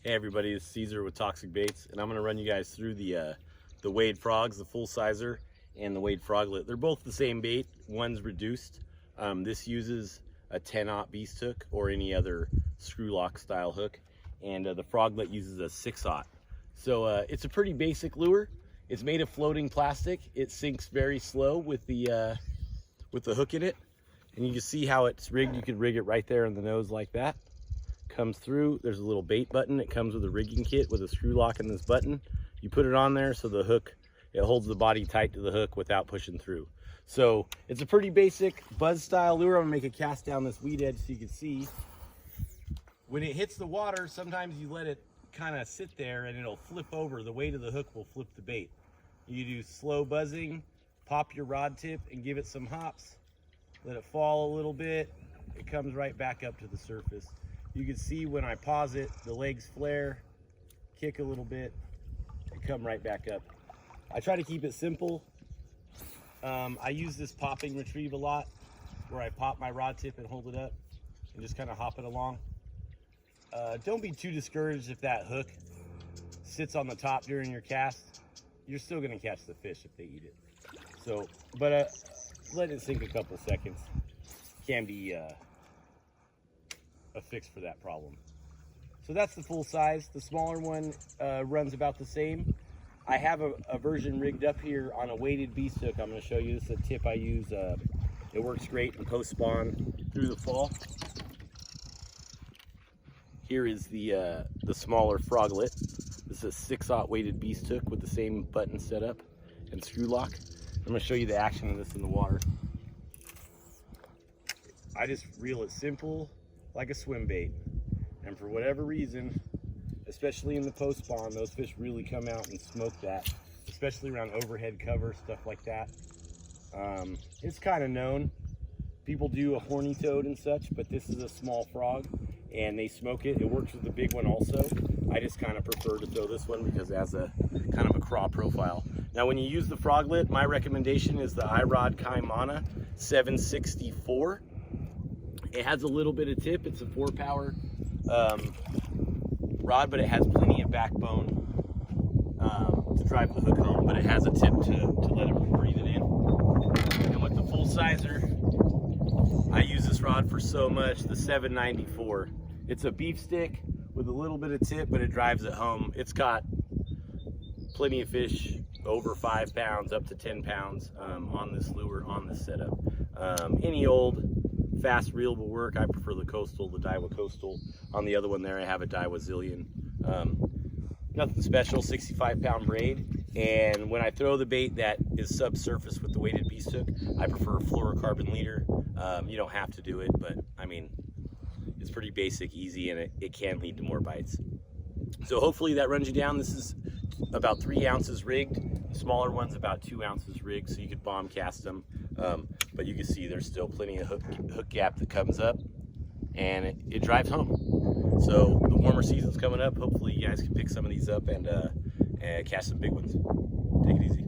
Hey everybody, it's Caesar with Toxic Baits, and I'm going to run you guys through the Wade Frogs, the full sizer and the Wade Froglet. They're both the same bait. One's reduced. This uses a 10-aught beast hook or any other screw lock style hook, and the Froglet uses a 6-aught. So it's a pretty basic lure. It's made of floating plastic. It sinks very slow with the hook in it, and you can see how it's rigged. You can rig it right there in the nose like that. Comes through, there's a little bait button. It comes with a rigging kit with a screw lock in this button. You put it on there so the hook, it holds the body tight to the hook without pushing through. So it's a pretty basic buzz style lure. I'm gonna make a cast down this weed edge so you can see. When it hits the water, sometimes you let it kind of sit there and it'll flip over. The weight of the hook will flip the bait. You do slow buzzing, pop your rod tip and give it some hops. Let it fall a little bit. It comes right back up to the surface. You can see when I pause it, the legs flare, kick a little bit, and come right back up. I try to keep it simple. I use this popping retrieve a lot, where I pop my rod tip and hold it up and just kind of hop it along. Don't be too discouraged if that hook sits on the top during your cast. You're still gonna catch the fish if they eat it. So, but let it sink a couple seconds can be a fix for that problem. So that's the full size. The smaller one runs about the same. I have a version rigged up here on a weighted beast hook. I'm going to show you. This is a tip I use. It works great in post spawn through the fall. Here is the smaller Froglet. This is a 6-aught weighted beast hook with the same button setup and screw lock. I'm going to show you the action of this in the water. I just reel it simple like a swim bait, and for whatever reason, especially in the post spawn, those fish really come out and smoke that, especially around overhead cover, stuff like that. It's kind of known. People do a horny toad and such, but this is a small frog and they smoke it. It works with the big one also. I just kind of prefer to throw this one because it has a kind of a craw profile. Now when you use the Froglet, my recommendation is the iRod Kaimana 764. It has a little bit of tip. It's a 4-power rod, but it has plenty of backbone to drive the hook home, but it has a tip to let it breathe it in. And with the full sizer, I use this rod for so much, the 794. It's a beef stick with a little bit of tip, but it drives it home. It's got plenty of fish over 5 pounds, up to 10 pounds on this lure, on this setup. Any old fast reel will work. I prefer the Coastal, the Daiwa Coastal. On the other one there, I have a Daiwa Zillion. Nothing special, 65-pound braid. And when I throw the bait that is subsurface with the weighted beast hook, I prefer a fluorocarbon leader. You don't have to do it, but I mean, it's pretty basic, easy, and it can lead to more bites. So hopefully that runs you down. This is about 3 ounces rigged. The smaller one's about 2 ounces rigged, so you could bomb cast them. But you can see there's still plenty of hook gap that comes up, and it drives home. So the warmer season's coming up. Hopefully you guys can pick some of these up and catch some big ones. Take it easy.